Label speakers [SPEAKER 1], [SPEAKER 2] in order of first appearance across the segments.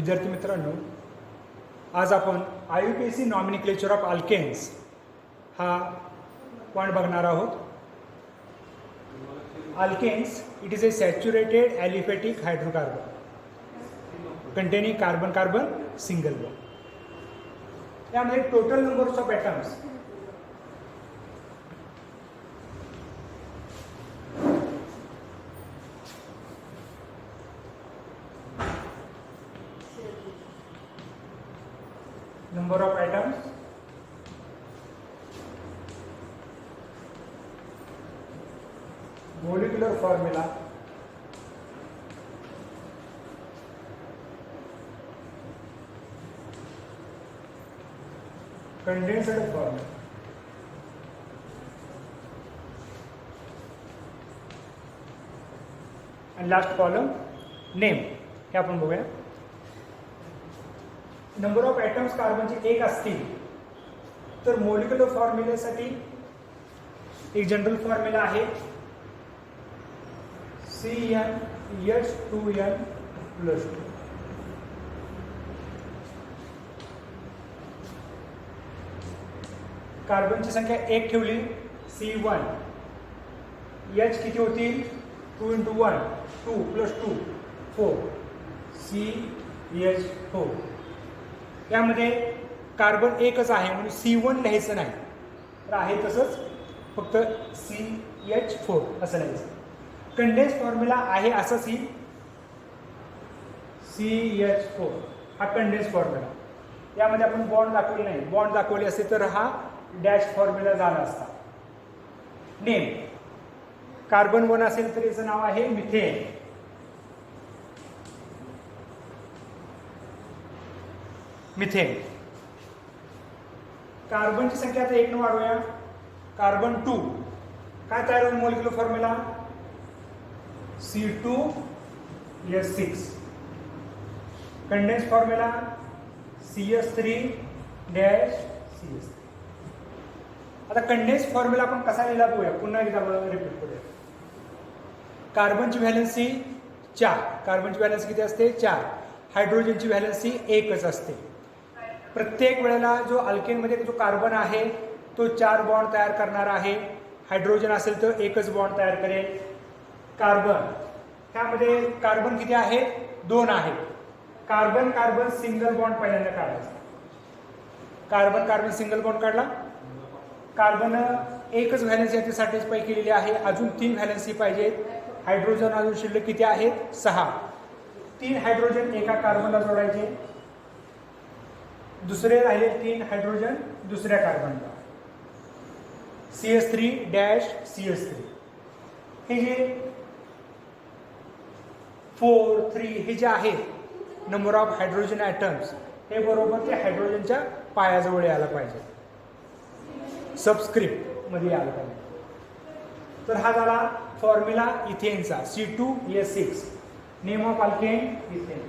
[SPEAKER 1] विद्यार्थी मित्रांनो, आज आपण IUPAC नॉमिनिक्लेचर ऑफ अल्केन्स हा पॉइंट बघणार आहोत. Alkanes it is a saturated aliphatic hydrocarbon containing carbon carbon single bond. यामध्ये total numbers of atoms number of atoms, molecular formula, condensed formula, and last column name. हे आपण बघूया. Number of atoms कार्बनचे एक असतील तर मोलिक्युलर फॉर्म्युलेसाठी एक general formula आहे CnH2n+2. कार्बनची संख्या एक ठेवली C1, H किती होतील 2 × 1 2 + 2 4 CH4. यामध्ये कार्बन एकच आहे म्हणून C1 लिहायचं नाही, तर आहे तसंच फक्त CH4 असं लिहायचं. कंडेन्स फॉर्म्युला आहे असंच ही CH4 हा कंडेन्स फॉर्म्युला. यामध्ये आपण बॉन्ड दाखवले नाही, बॉन्ड दाखवले असते तर हा डॅश फॉर्म्युला झाला असता. नेम कार्बन 1 असेल तर याचं नाव आहे मिथेन. मिथेन. कार्बनची संख्या आता 1 वाढवूया. कार्बन 2 काय तयार होईल molecular formula C2H6. Condense formula CH3-CH3. आता कंडेन्स फॉर्म्युला आपण कसा लिहिला बघूया, पुन्हा एकदा रिपीट करूया. कार्बनची व्हॅलेन्सी 4, कार्बनची व्हॅलेन्सी किती असते 4. हायड्रोजनची व्हॅलेन्सी 1च असते. प्रत्येक वेळेला जो अल्केनमध्ये जो कार्बन आहे तो 4 बॉन्ड तयार करणार आहे. हायड्रोजन असेल तर एकच बॉन्ड तयार करेल. कार्बन त्यामध्ये कार्बन किती आहे 2 आहे. कार्बन कार्बन सिंगल बॉन्ड पहिल्यांदा काढायचा. कार्बन कार्बन सिंगल बॉन्ड काढला. कार्बन एकच व्हॅलेन्सी याच्यासाठीच पै केलेली आहे. अजून 3 व्हॅलेन्सी पाहिजेत. हायड्रोजन अजून शिल्लक किती आहेत 6. 3 हायड्रोजन एका कार्बनला जोडायचे. दुसरे राहिले 3 हायड्रोजन दुसऱ्या कार्बनला. CH3-CH3. हे जे 4 3 हे जे आहेत नंबर ऑफ हायड्रोजन ॲटम्स हे बरोबर ते हायड्रोजनच्या पायाजवळ यायला पाहिजे, सबस्क्रिप्ट मध्ये यायला पाहिजे. तर हा झाला फॉर्म्युला इथेनचा C2H6. Name of alkane ethane.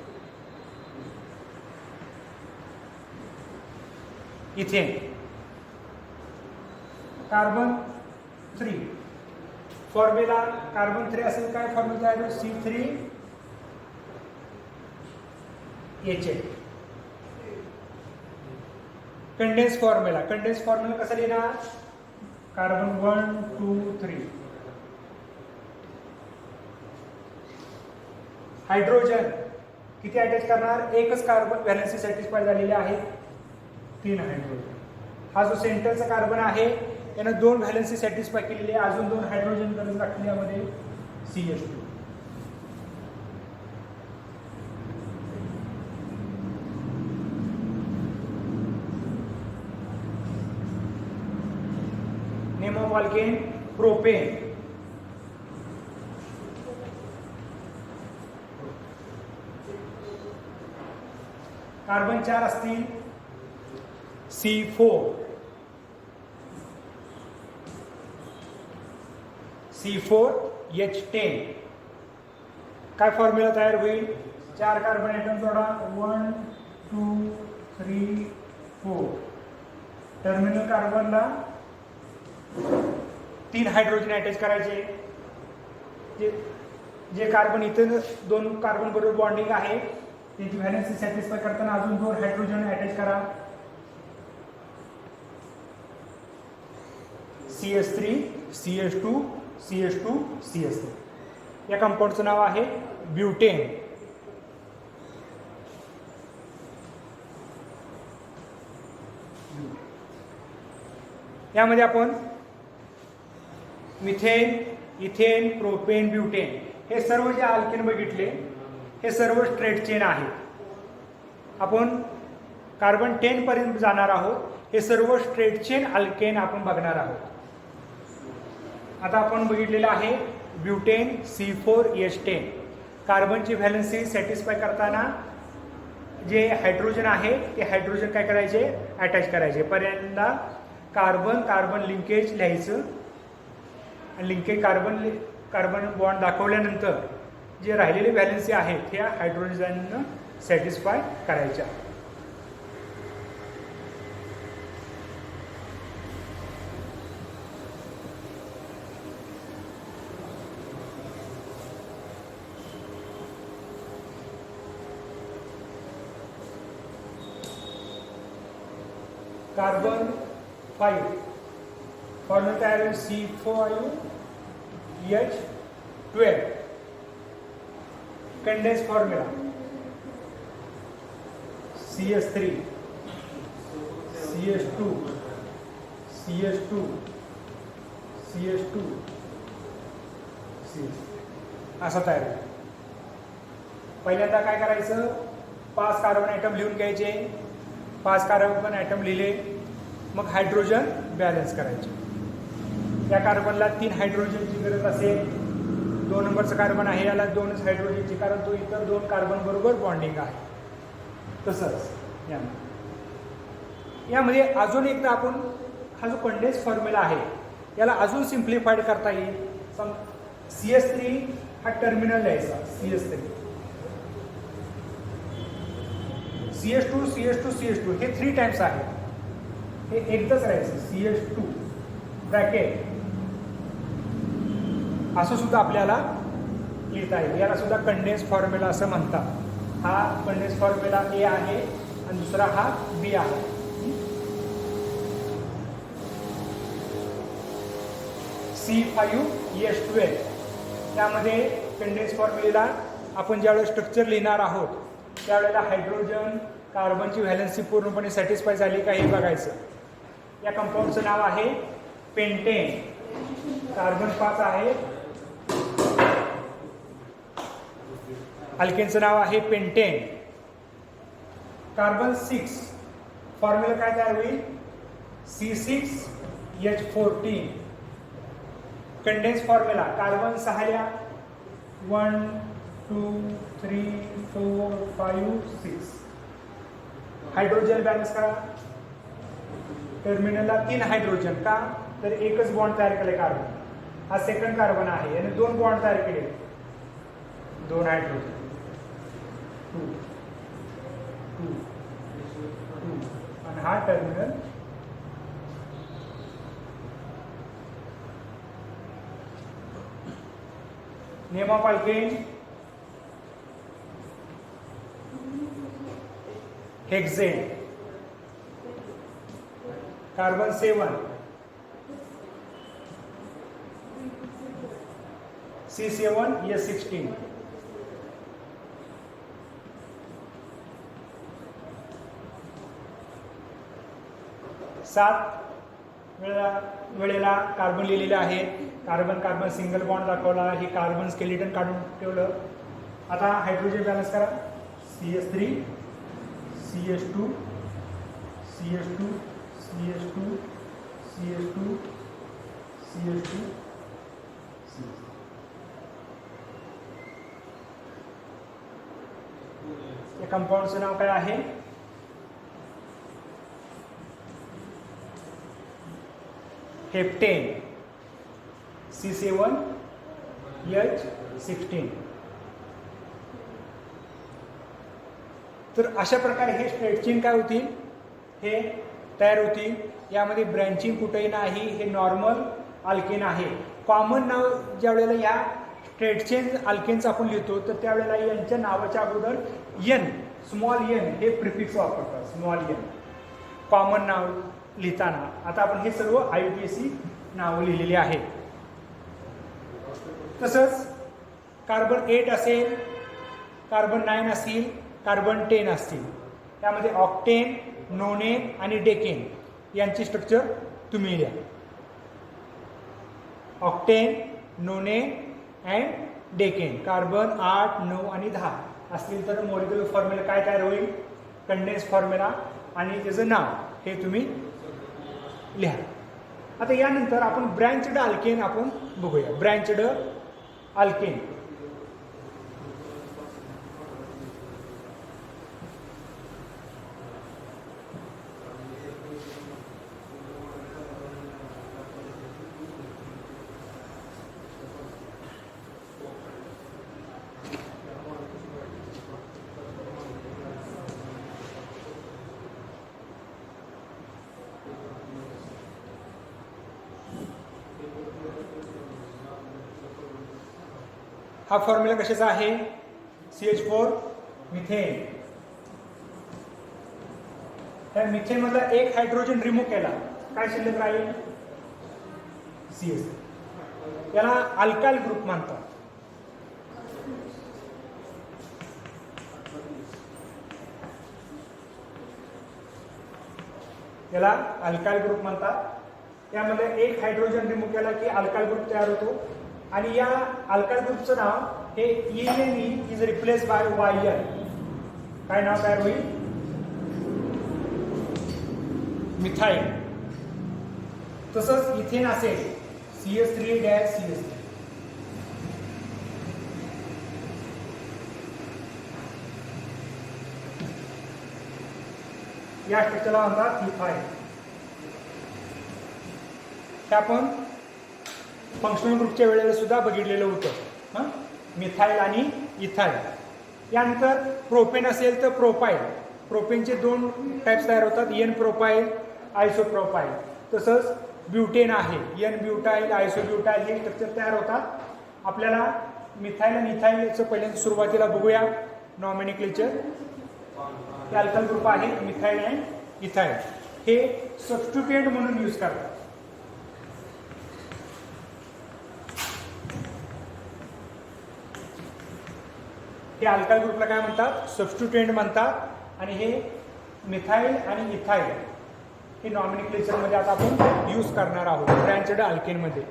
[SPEAKER 1] Ethane. Carbon 3 formula carbon 3 असेल काय फॉर्म्युला आहे C3H8. कंडेन्स फॉर्म्युला कसा लिहिणार कार्बन 1 2 3. हायड्रोजन किती अटॅच करणार एकच कार्बन व्हॅलेन्सी सॅटिस्फाय झालेले आहे 3 हायड्रोजन. हा जो सेंटरचा कार्बन आहे त्यानं 2 व्हॅलेन्सी सॅटिस्फाय केलेली आहे. अजून 2 हायड्रोजन गरज लागली यामध्ये CH2. Name of alkane propane. Carbon 4 असतील C4H10. काय फॉर्म्युला तयार होईल 4 कार्बन ॲटम जोडा 1 2 3 4. टर्मिनल कार्बनला 3 हायड्रोजन अटॅच करायचे. जे कार्बन इथं 2 कार्बन बरोबर बॉन्डिंग आहे त्याची व्हॅलेन्सी सॅटिस्फाय करताना अजून 2 हायड्रोजन अटॅच करा. CS3 CS2 CS2 CS3. या कंपाऊंडचं नाव आहे ब्युटेन. यामध्ये आपण मिथेन, इथेन, प्रोपेन, ब्युटेन हे सर्व जे अल्केन बघितले हे सर्व स्ट्रेट चेन आहेत. आपण कार्बन 10 पर्यंत जाणार आहोत. हे सर्व स्ट्रेट चेन अल्केन आपण बघणार आहोत. आता आपण बघितलेलं आहे ब्युटेन C4H10. कार्बनची व्हॅलेन्सी सॅटिस्फाय करताना जे हायड्रोजन आहे ते हायड्रोजन काय करायचे, अटॅच करायचे. पर्यंतला कार्बन कार्बन लिंकेज लिहायचं. लिंकेज कार्बन बॉन्ड दाखवल्यानंतर जे राहिलेले व्हॅलेन्सी आहेत ह्या हायड्रोजननं सॅटिस्फाय करायच्या. कार्बन 5 फॉर्म्युला तयार होईल C4H12. Condense formula CS3 CS2 CS2 CS2 CS असा तयार होईल. पहिल्यांदा काय करायचं, 5 कार्बन ॲटम लिहून घ्यायचे. 5 कार्बन ॲटम लिहिले, मग हायड्रोजन बॅलन्स करायचे. या कार्बनला 3 हायड्रोजनची गरज असेल. 2 नंबरचं कार्बन आहे याला 2च हायड्रोजनची, कारण तो इतर 2 कार्बन बरोबर बॉन्डिंग आहे. तसंच यामध्ये अजून एकदा आपण हा जो कंडेन्स फॉर्म्युला आहे याला अजून सिम्प्लिफाईड करता येईल. CS3 हा टर्मिनल लिहायचा. CS3 CS2 CS2 CS2 हे 3 टाइम्स आहे. हे एकदाच राहायचं CS2 ब्रॅकेट असं सुद्धा आपल्याला लिहिता येईल. याला सुद्धा कंडेन्स फॉर्म्युला असं म्हणतात. हा कंडेन्स फॉर्म्युला A आहे आणि दुसरा हा B आहे. C5H12 त्यामध्ये कंडेन्स फॉर्म्युला आपण ज्यावेळेस स्ट्रक्चर लिहिणार आहोत त्यावेळेला हायड्रोजन कार्बनची व्हॅलेन्सी पूर्णपणे सॅटिस्फाय झाली का हे बघायचं. या कंपाऊंडचं नाव आहे पेंटेन. कार्बन 5 आहे. अल्केनचं नाव आहे पेंटेन. कार्बन 6 फॉर्म्युला काय तयार होईल C6H14. कंडेन्स फॉर्म्युला कार्बन 6ल्या 1 2 3 4 5 6. हायड्रोजन बॅलन्स करा. टर्मिनलला 3 हायड्रोजन का तर एकच बॉन्ड तयार केले कार्बन. हा सेकंड कार्बन आहे आणि 2 बॉन्ड तयार केले. 2 हायड्रोजन 2 2 2 आणि हा terminal name of alkane hexane. Carbon 7 C7H16. वेळेला कार्बन लिहिलेले आहे. कार्बन कार्बन सिंगल बॉन्ड दाखवला. हे कार्बन स्केलेटन काढून ठेवलं. आता हायड्रोजन बॅलन्स करा. CS3 CH2 CH2 CH2 CH2 CH2 या कंपाऊंडचं नाव काय आहे हेप्टेन. C7H16. तर अशा प्रकारे हे स्ट्रेट चेन काय होतील हे तयार होतील. यामध्ये ब्रँचिंग कुठेही नाही. हे नॉर्मल अल्केन आहे. कॉमन नाव ज्या वेळेला या स्ट्रेट चेन अल्केनचं आपण लिहितो तर त्यावेळेला यांच्या नावाच्या अगोदर N स्मॉल एन हे प्रिफिक्स वापरतात, स्मॉल एन कॉमन नाव लिहिताना. आता आपण हे सर्व IUPAC नावं लिहिलेली आहेत. तसंच कार्बन 8 असेल, कार्बन 9 असतील, कार्बन 10 असतील, त्यामध्ये ऑक्टेन, नोनेन आणि डेकेन यांची स्ट्रक्चर तुम्ही लिहा. ऑक्टेन, नोनेन अँड डेकेन कार्बन 8, 9 आणि 10 असतील तर मॉलिक्युलर फॉर्म्युला काय तयार होईल, कंडेन्स फॉर्म्युला आणि त्याचं नाव हे तुम्ही लिहा. आता यानंतर आपण ब्रँचड अल्केन आपण बघूया. ब्रँचड अल्केन हा फॉर्म्युला कशाचा आहे, CH4 मिथेन. त्या मिथेन मधला एक हायड्रोजन रिमूव्ह केला, काय शिल्लक राहील, CS. याला अल्काइल ग्रुप म्हणतात. याला अल्काइल ग्रुप म्हणतात. त्यामध्ये एक हायड्रोजन रिमूव्ह केला की अल्काइल ग्रुप तयार होतो. आणि या अल्काइल ग्रुपचं नाव हे ENE is replace by YN. काय नाव तयार होईल, मिथाईल. तसंच इथेन असेल CH3-CH3. या स्ट्रक्चरला म्हणतात इथाईल. हे आपण फंक्शनल ग्रुपच्या वेळेला सुद्धा बघितलेलं होतं, मिथाईल आणि इथाईल. यानंतर प्रोपेन असेल तर प्रोपाईल. प्रोपेनचे 2 टाईप्स तयार होतात, एन प्रोपाईल, आयसोप्रोपाईल. तसंच ब्युटेन आहे, एन ब्युटाईल, आयसोब्युटाईल हे स्ट्रक्चर तयार होतात. आपल्याला मिथाईल आणि इथाईलचं पहिल्यांदा सुरुवातीला बघूया नॉमेनक्लेचर. हे अल्काइल ग्रुप आहे मिथाईल अँड इथाईल. हे सबस्टिट्युएंट म्हणून यूज करतात. हे अल्काइल ग्रुपला काय म्हणतात, सबस्टिट्युएंट म्हणतात. आणि हे मिथाईल आणि इथाईल हे नॉमेनक्लेचरमध्ये आता आपण यूज करणार आहोत ब्रँचड अल्केनमध्ये.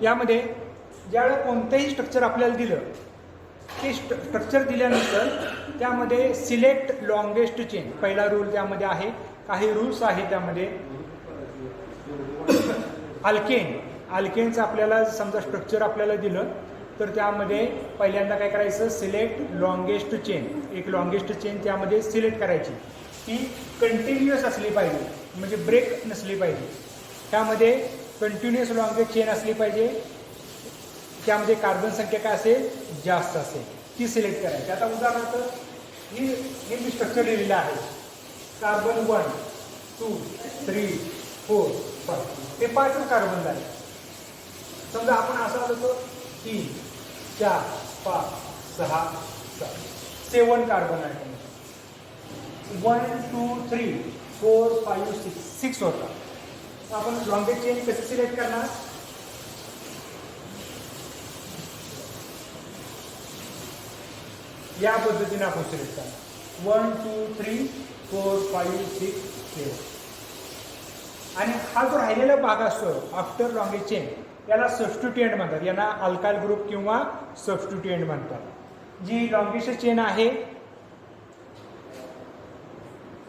[SPEAKER 1] यामध्ये ज्यावेळेला कोणतंही स्ट्रक्चर आपल्याला दिलं, ते स्ट्रक्चर दिल्यानंतर त्यामध्ये सिलेक्ट लॉंगेस्ट चेन पहिला रूल त्यामध्ये आहे. काही रूल्स आहेत त्यामध्ये. अल्केनचं आपल्याला समजा स्ट्रक्चर आपल्याला दिलं तर त्यामध्ये पहिल्यांदा काय करायचं, सिलेक्ट लॉंगेस्ट चेन. एक लॉंगेस्ट चेन त्यामध्ये सिलेक्ट करायची. ती कंटिन्युअस असली पाहिजे, म्हणजे ब्रेक नसली पाहिजे. त्यामध्ये कंटिन्युअस लॉंगेस्ट चेन असली पाहिजे. त्यामध्ये कार्बन संख्या काय असेल, जास्त असेल, ती सिलेक्ट करायची. आता उदाहरणार्थ हे मी स्ट्रक्चर लिहिलेलं आहे, कार्बन 1, 2, 3, 4, 5 हे 5 कार्बन झाले. समजा आपण असं आलो तर 3, 4, 5, 6, 7 कार्बन आहे. 1, 2, 3, 4, 5, 6 होता. आपण लॉंगेस्ट चेन कसे सिलेक्ट करणार, या पद्धतीने आपण सिलेक्ट करणार. 1, 2, 3, 4, 5, 6, 7. आणि हा जो राहिलेला भाग असतो आफ्टर लॉंगेस्ट चेन याला सबस्टिट्युएंट म्हणतात. यांना अल्काइल ग्रुप किंवा सबस्टिट्युएंट म्हणतात. जी लॉंगेस्ट चेन आहे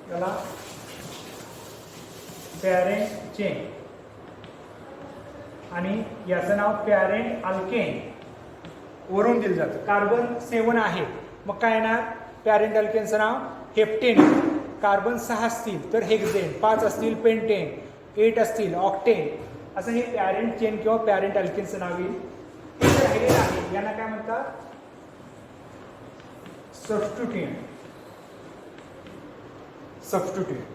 [SPEAKER 1] त्याला पॅरेंट चेन आणि याचं नाव पॅरेंट अल्केन वरून दिलं जातं. कार्बन 7 आहे, मग काय येणार, पॅरेंट अल्केनचं नाव हेप्टेन, कार्बन 6 असतील तर हेक्झेन, 5 असतील पेंटेन, 8 असतील ऑक्टेन, असं हे पॅरेंट चेन किंवा पॅरेंट अल्केनचं नाव येईल. हे जे राहिलेलं आहे यांना काय म्हणतात, सबस्टिट्यूएंट. सबस्टिट्यूएंट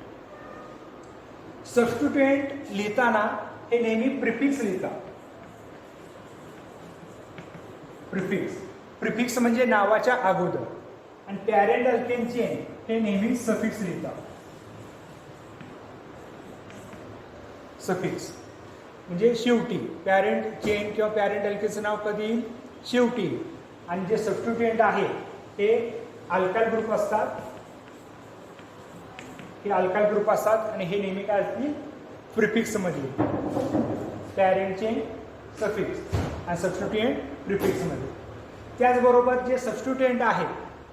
[SPEAKER 1] सबस्टिट्यूएंट लिहिताना हे नेहमी प्रिफिक्स लिहितात. प्रिफिक्स म्हणजे नावाच्या अगोदर, आणि पॅरेंट अल्केन चेन हे नेहमी सफिक्स लिहितात. सफिक्स म्हणजे शेवटी. पॅरेंट चेन किंवा पॅरेंट अल्केनचं नाव कधी शेवटी. आणि जे सबस्टिट्यूएंट आहे ते अल्काइल ग्रुप असतात. हे अल्काइल ग्रुप असतात आणि हे नेहमी काय असतील, प्रिफिक्स मध्ये. पॅरेंट चेन सफिक्स आणि सबस्टिट्यूएंट प्रिफिक्स मध्ये. त्याचबरोबर जे सबस्टिट्यूएंट आहे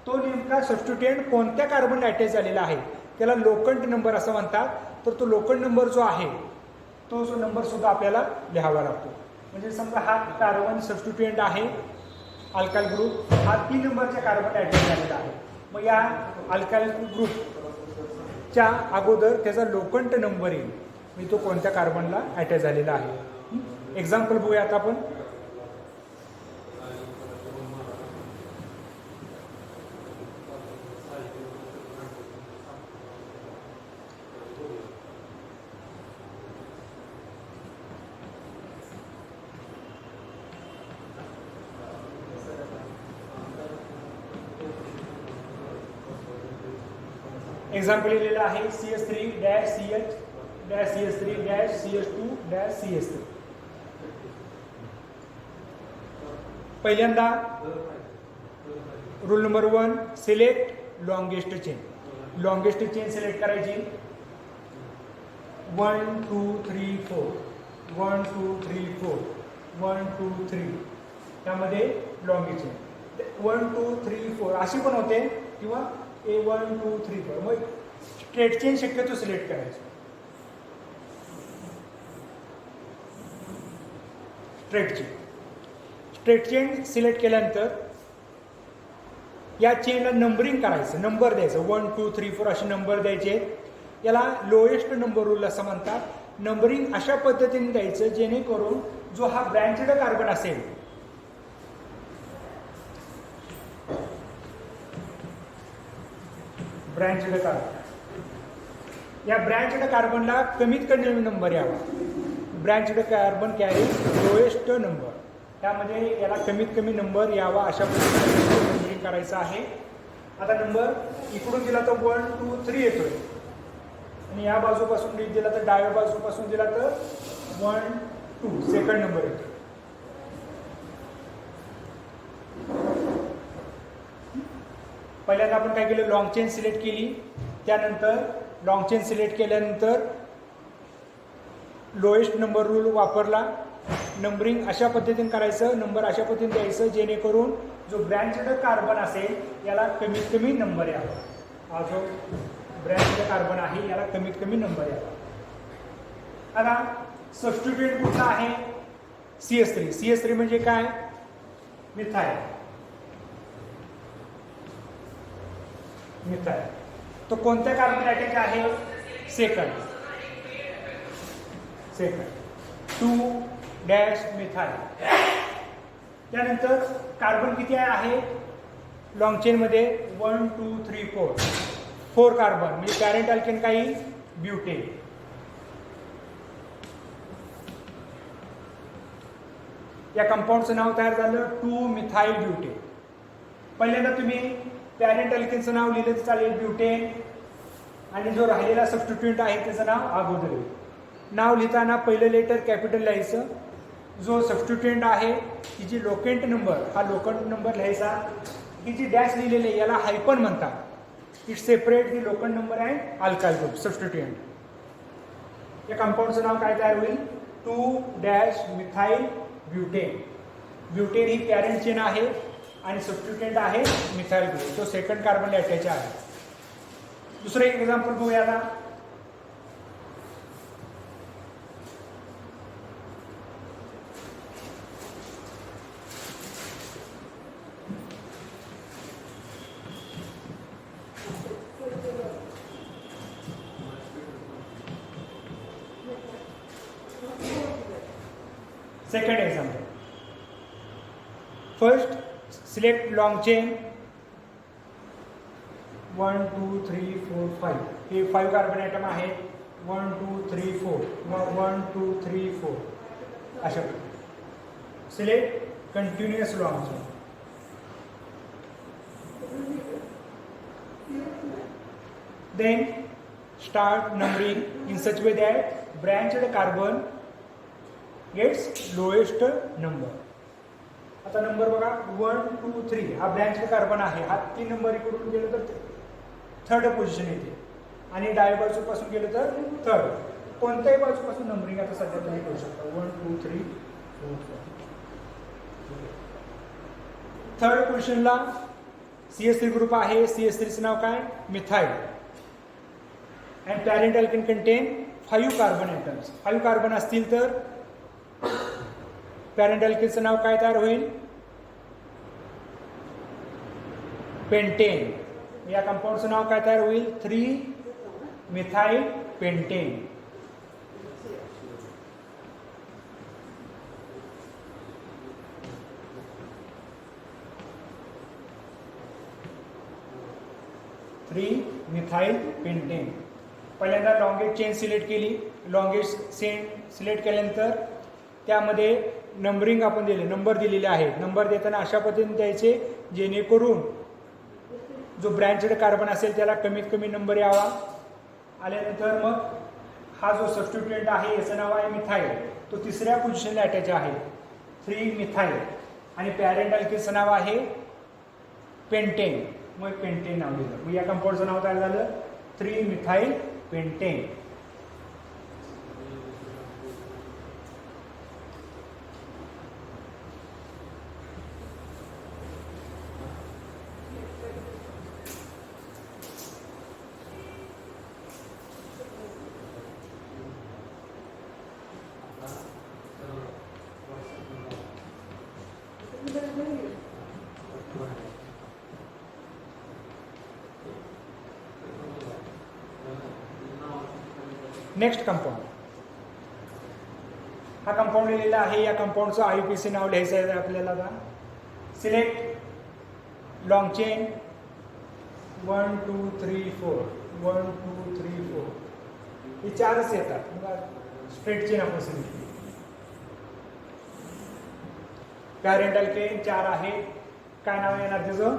[SPEAKER 1] तो नेमका सबस्टिट्यूएंट कोणत्या कार्बनला अटॅच झालेला आहे त्याला लोकंट नंबर असं म्हणतात. तर तो लोकंट नंबर जो आहे तो जो नंबर सुद्धा आपल्याला लिहावा लागतो. म्हणजे समजा हा कार्बन सबस्टिट्यूएंट आहे, अल्काइल ग्रुप हा 3 नंबरच्या कार्बनला अटॅच झालेला आहे. मग या अल्काइल ग्रुपच्या अगोदर त्याचा लोकंट नंबर येईल, म्हणजे तो कोणत्या कार्बनला अटॅच झालेला आहे. एक्झाम्पल बघूया आता आपण. एक्झाम्पल लिहिलेलं आहे CH3-CH-CH3-CH2-CH3. पहिल्यांदा rule number 1, select longest chain. Longest chain select करायची. 1 2 3 4 1 2 3 4 1 2 3 त्यामध्ये लॉंगेस्ट चेन. 1 2 3 4 अशी पण होते, किंवा A1 2 3 4. मग स्ट्रेट चेन शक्यतो सिलेक्ट करायची. स्ट्रेट चेन सिलेक्ट केल्यानंतर या चेनला नंबरिंग करायचं, नंबर द्यायचं. 1 2 3 4 असे नंबर द्यायचे. याला लोएस्ट नंबर रूल असं म्हणतात. नंबरिंग अशा पद्धतीने द्यायचं जेणेकरून जो हा ब्रँचड कार्बन असेल, ब्रँचड कार्बन, या ब्रँचड कार्बनला कमीत कमी नंबर यावा. Branched carbon carry lowest number, त्यामध्ये याला कमीत कमी नंबर यावा अशा पद्धतीने नंबरिंग करायचं आहे. आता नंबर इकडून दिला तर 1 2 3 येतोय, आणि या बाजूपासून दिला तर डाव्या बाजूपासून दिला तर 1 2 सेकंड नंबर येतो. पहिल्यांदा आपण काय केलं, लॉंग चेन सिलेक्ट केली. त्यानंतर लॉंग चेन सिलेक्ट केल्यानंतर लोएस्ट नंबर रूल वापरला. नंबरिंग अशा पद्धतीने करायचं, नंबर अशा पद्धतीने द्यायचं जेणेकरून जो ब्रँचड कार्बन असेल याला कमीत कमी नंबर यावा. हा जो ब्रँचड कार्बन आहे याला कमीत कमी नंबर यावा. आता सबस्टिट्यूएंट कुठला आहे, CH3. CH3 म्हणजे काय, मिथाइल. तो कोणत्या कार्बन अटॅच आहे, सेकंड 2 डॅश मिथाइल. त्यानंतर कार्बन किती आहे लॉंग चेन मध्ये, 1 2 3 4 कार्बन, म्हणजे पॅरेंट अल्केन काही ब्युटेन. या कंपाऊंडचं नाव तयार झालं 2 मिथाइल ब्युटेन. पहिल्यांदा तुम्ही पॅरेंट अल्केनचं नाव लिहिलं तर चालेल, ब्युटेन, आणि जो राहिलेला सबस्टिट्यूएंट आहे त्याचं नाव अगोदर येईल. नाव लिहिताना पहिलं लेटर कॅपिटल लिहायचं. जो सबस्टिट्यूएंट आहे तिची लोकेंट नंबर, हा लोकंट नंबर लिहायचा. ही जी डॅश लिहिलेली आहे याला हायपन म्हणतात. It separate the locant number and alkyl group substituent. या कंपाऊंडचं नाव काय तयार होईल, 2 डॅश मिथाइल ब्युटेन. ब्युटेन ही पॅरेंट चेन आहे आणि सबस्टिट्यूएंट आहे मिथाइल ग्रुप, तो सेकंड कार्बनला अटॅच आहे. दुसरं एक एक्झाम्पल बघूया आता. Second example. First select long chain 1 2 3 4 5. हे 5 कार्बन ॲटम आहेत. 1 2 3 4 किंवा 1 2 3 4 अशा प्रकारे. Select continuous long chain. Then start numbering in such way that branched carbon gets lowest number. आता नंबर बघा 1 2 3 हा ब्रँच कार्बन आहे. हा 3 नंबर इकडून गेलं तर थर्ड पोझिशन येते आणि डाव्या बाजूपासून गेलं तर थर्ड. कोणत्याही बाजूपासून नंबरिंग आता सध्या तुम्ही करू शकता. 1 2 3 4 5. थर्ड पोझिशनला CH3 ग्रुप आहे. CH3 चं नाव काय? Methyl. And parent alkane contain 5 carbon atoms. 5 carbon असतील तर पॅरेंट अल्केनचं नाव काय तयार होईल? पेंटेन. या कंपाऊंडचं नाव काय तयार होईल? 3 मिथाइल पेंटेन. Methyl pentane. पहिल्यांदा लॉंगेस्ट चेन सिलेक्ट केली. लॉंगेस्ट चेन सिलेक्ट केल्यानंतर त्यामध्ये नंबरिंग आपण दिले, नंबर दिलेले आहेत. नंबर देताना अशा पद्धतीने द्यायचे जेणेकरून जो ब्रँचड कार्बन असेल त्याला कमीत कमी नंबर यावा. आल्यानंतर मग हा जो सबस्टिट्यूएंट आहे याचं नाव आहे मिथाइल. तो तिसऱ्या पोझिशनला अटॅच आहे 3 मिथाइल. आणि पॅरेंट अल्केनचं नाव आहे पेंटेन. मग पेंटेन नाव दिलं. मग या कंपाऊंडचं नाव काय झालं? 3 मिथाइल पेंटेन. Next compound. हा कंपाऊंड लिहिलेला आहे. या कंपाऊंडचं IUPAC नाव लिहायचं आहे आपल्याला. आता सिलेक्ट लॉंग चेन 1 2 3 4 1 2 3 4. हे 4च येतात. स्ट्रेट चेन आपण सिलेक्ट केली. पॅरेंट अल्केन 4 आहे. काय नाव येणार त्याचं?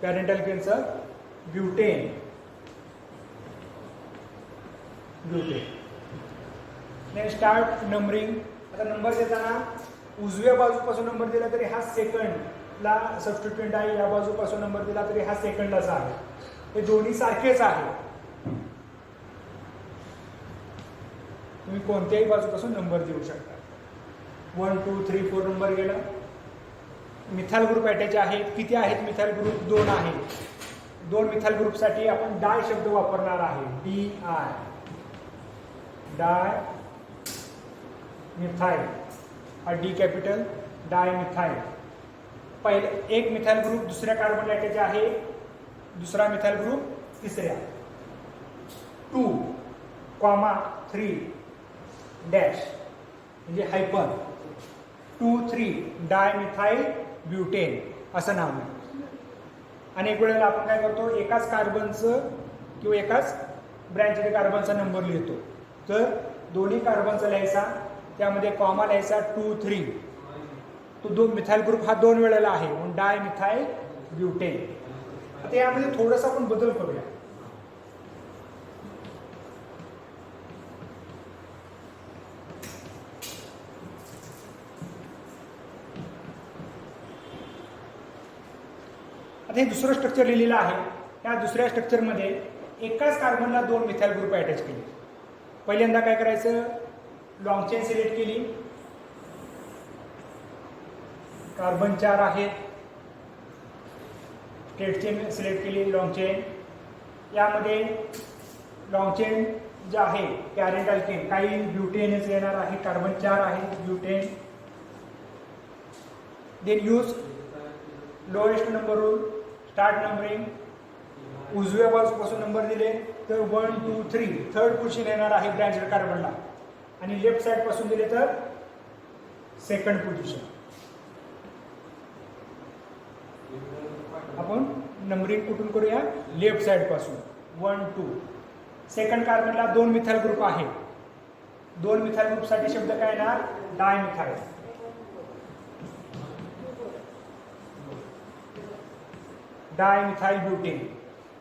[SPEAKER 1] पॅरेंट अल्केनचं ब्युटेन. Start numbering. आता नंबर देताना उजव्या बाजूपासून नंबर दिला तरी हा सेकंडला सबस्टिट्यूएंट आहे. या बाजूपासून नंबर दिला तरी हा सेकंडलाच आहे. हे दोन्ही सारखेच आहे. तुम्ही कोणत्याही बाजूपासून नंबर देऊ शकता. 1 2 3 4 नंबर गेला. मिथाइल ग्रुप अटॅच आहेत. किती आहेत मिथाइल ग्रुप? 2 आहेत. 2 मिथाइल ग्रुपसाठी आपण डाय शब्द वापरणार आहे. DI. डाय मिथाइल. हा डी कॅपिटल. डाय मिथाइल. पहिले एक मिथाइल ग्रुप दुसऱ्या कार्बन अटॅच आहे. दुसरा मिथाइल ग्रुप तिसऱ्या. 2, 3 डॅश म्हणजे हायपन. 2 3 डाय मिथाइल ब्युटेन असं नाव आहे. अनेक वेळेला आपण काय करतो? एकाच कार्बनचं किंवा एकाच ब्रँचेड कार्बनचा नंबर लिहितो. तर दोन्ही कार्बनचा लिहायचा, त्यामध्ये कॉमा लिहायचा 2 3. तो 2 मिथाइल ग्रुप हा 2 वेळेला आहे म्हणून डाय मिथाइल ब्युटेन. आता यामध्ये थोडासा आपण बदल करूया. आता हे दुसरं स्ट्रक्चर लिहिलेलं आहे. त्या दुसऱ्या स्ट्रक्चरमध्ये एकाच कार्बनला 2 मिथाइल ग्रुप अटॅच केले. पहिल्यांदा काय करायचं? लॉंग चेन सिलेक्ट केली. कार्बन 4 आहेत. स्ट्रेट चेन सिलेक्ट केली. Long chain. यामध्ये लॉंग चेन जे आहे पॅरेंट अल्केन, काही ब्युटेनच येणार आहे. कार्बन 4 आहे butane. Then use lowest number rule. Start numbering. उजव्या बाजूपासून नंबर दिले तर 1 2 3 थर्ड पोझिशन येणार आहे ब्रँचेड कार्बनला. आणि लेफ्ट साईड पासून दिले तर सेकंड पोझिशन. आपण नंबरिंग कुठून करूया? लेफ्ट साइड पासून. 1 2. सेकंड कार्बनला 2 मिथाइल ग्रुप आहे. 2 मिथाइल ग्रुप साठी शब्द काय येणार? Dimethyl. Dimethyl butane.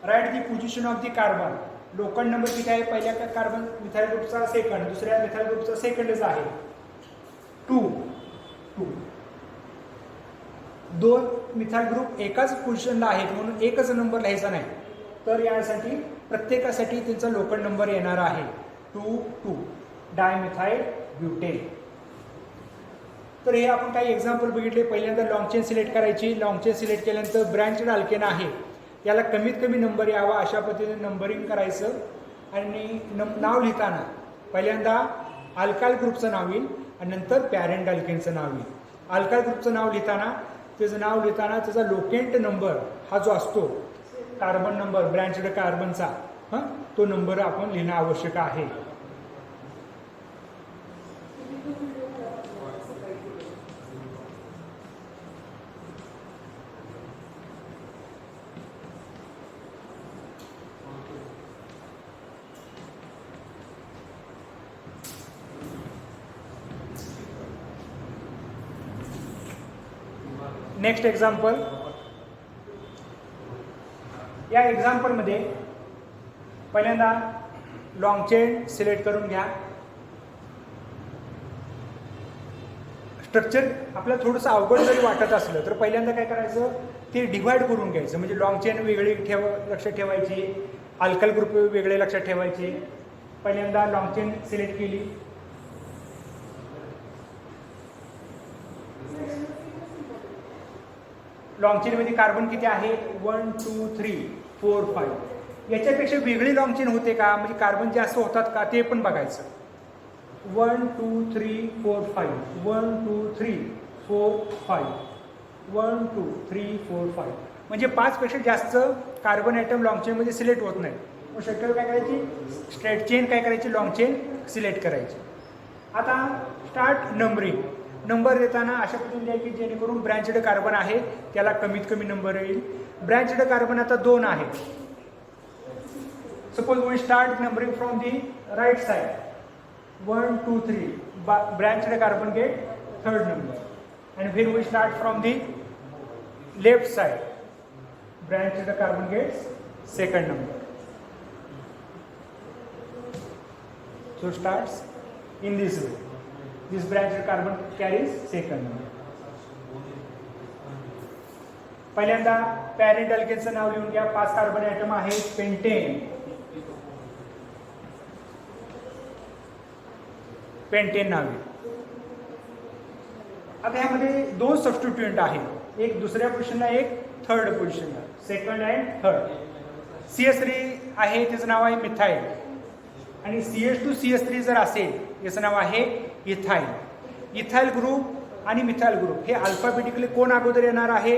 [SPEAKER 1] Right the position of the carbon. Local number किती आहे? पहिल्या कार्बन मिथाइल ग्रुपचा सेकंड, दुसऱ्या मिथाइल ग्रुपचा सेकंडच आहे 2 2. 2 मिथाइल ग्रुप एकाच पोझिशनला आहेत म्हणून एकच नंबर लिहायचा नाही, तर यासाठी प्रत्येकासाठी त्यांचा लोकल नंबर येणार आहे 2 2. Dimethyl butane. तर हे आपण काही एक्झाम्पल बघितले. पहिल्यांदा लॉंग चेन सिलेक्ट करायची. लॉंग चेन सिलेक्ट केल्यानंतर ब्रँचड अल्केन आहे, याला कमीत कमी नंबर यावा अशा पद्धतीने नंबरिंग करायचं. आणि नाव लिहिताना पहिल्यांदा अल्काइल ग्रुपचं नाव येईल आणि नंतर पॅरेंट अल्केनचं नाव येईल. अल्काइल ग्रुपचं नाव लिहिताना त्याचा लोकेंट नंबर हा जो असतो, कार्बन नंबर ब्रँचड कार्बनचा, तो नंबर आपण लिहिणं आवश्यक आहे. Next example. या एक्झाम्पलमध्ये पहिल्यांदा लॉंग चेन सिलेक्ट करून घ्या. स्ट्रक्चर आपल्याला थोडंसं अवघड जरी वाटत असलं तर पहिल्यांदा काय करायचं, ते डिव्हाइड करून घ्यायचं. म्हणजे लॉंग चेन वेगळी लक्षात ठेवायची, अल्काइल ग्रुप वेगळे लक्षात ठेवायचे. पहिल्यांदा लॉंग चेन सिलेक्ट केली. लॉंग चेनमध्ये कार्बन किती आहे? 1 2 3 4 5. याच्यापेक्षा वेगळी लॉंग चेन होते का? म्हणजे कार्बन जास्त होतात का ते पण बघायचं. 1 2 3 4 5 1 2 3 4 5 1 2 3 4 5. म्हणजे 5 पेक्षा जास्त कार्बन ॲटम लॉंग चेनमध्ये सिलेक्ट होत नाही. मग शक्यतो काय करायची? स्ट्रेट चेन काय करायची? लॉंग चेन सिलेक्ट करायची. आता स्टार्ट नंबरिंग. नंबर देताना अशा पद्धतीने द्या की जेणेकरून ब्रँचड कार्बन आहे त्याला कमीत कमी नंबर येईल. ब्रँचड कार्बन आता 2 आहे. Suppose we start numbering from the right side. 1 2 3. Branched carbon get third number. and when we start from the left side, branched carbon gets second number. So starts in this way. This branched carbon carries second number. पहिल्यांदा parent अल्केनचं नाव लिहून घ्या. 5 carbon item आहेत. Pentane. Pentane नाव आहे. आता ह्यामध्ये 2 सबस्टिट्यूएंट आहेत. एक दुसऱ्या पोझिशनला, एक थर्ड पोझिशनला. Second and third. CH3 आहे, त्याचं नाव आहे मिथाइल. आणि CH2CH3 जर असेल, याचं नाव आहे इथाइल. इथाइल ग्रुप आणि मिथाइल ग्रुप हे अल्फाबेटिकली कोण अगोदर येणार आहे?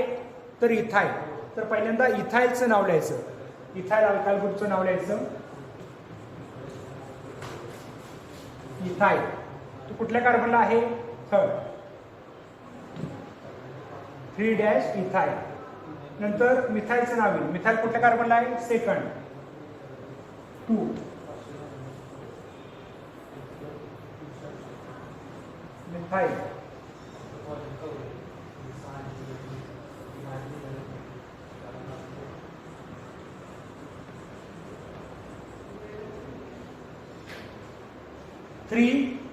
[SPEAKER 1] तर इथाइल. तर पहिल्यांदा इथाइलचं नाव लिहायचं. इथाइल अल्काइल ग्रुपचं नाव लिहायचं. इथाइल. तो कुठल्या कार्बनला आहे? थर्ड. 3- इथाइल. नंतर मिथाइलचं नाव येईल. मिथाइल कुठल्या कार्बनला आहे? Second. 2. Methyl.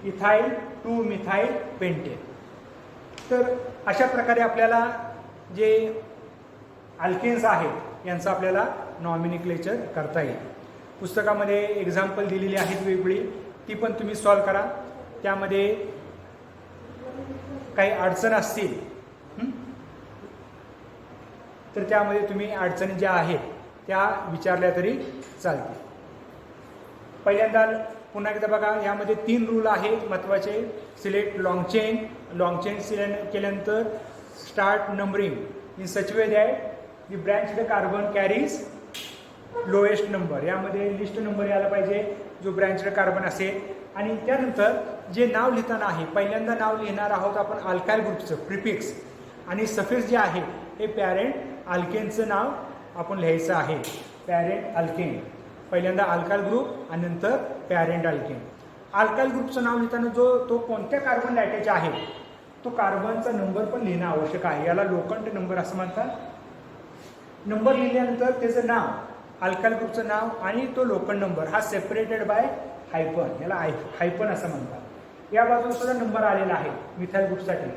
[SPEAKER 1] Ethyl 2 methyl pentane. तर अशा प्रकारे आपल्याला जे अल्केन्स आहेत यांचं आपल्याला नॉमिनिक्लेचर करता येईल. पुस्तकामध्ये एक्झाम्पल दिलेली आहेत वेगवेगळी, ती पण तुम्ही सॉल्व करा. त्यामध्ये काही अडचण असतील तर त्यामध्ये तुम्ही अडचणी ज्या आहेत त्या विचारल्या तरी चालतील. पहिल्यांदा पुन्हा एकदा बघा, यामध्ये 3 रूल आहेत महत्त्वाचे. Select long chain. Long chain select केल्यानंतर start numbering in such way that the branched carbon carries lowest number. यामध्ये लिस्ट नंबर यायला पाहिजे जो ब्रँच्ड कार्बन असेल. आणि त्यानंतर जे नाव लिहिताना आहे पहिल्यांदा नाव लिहिणार आहोत आपण अल्कायल ग्रुपचं प्रिफिक्स आणि सफिक्स जे आहे हे पॅरेंट अल्केनचं नाव आपण लिहायचं आहे. पॅरेंट अल्केन पहिल्यांदा अल्कायल ग्रुप आणि नंतर पॅरेंट अल्केन. अल्कायल ग्रुपचं नाव लिहिताना तो कोणत्या कार्बन लायटेज आहे तो कार्बनचा नंबर पण लिहिणं आवश्यक आहे. याला लोखंड नंबर असं म्हणतात. नंबर लिहिल्यानंतर त्याचं नाव अल्कायल ग्रुपचं नाव आणि तो लोखंड नंबर हा सेपरेटेड बाय हायफन, याला हायफन असं म्हणतात. या बाजूला सुद्धा नंबर आलेला आहे मिथाइल ग्रुपसाठी,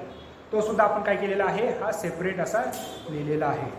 [SPEAKER 1] तो सुद्धा आपण काय केलेला आहे हा सेपरेट असा लिहिलेला आहे.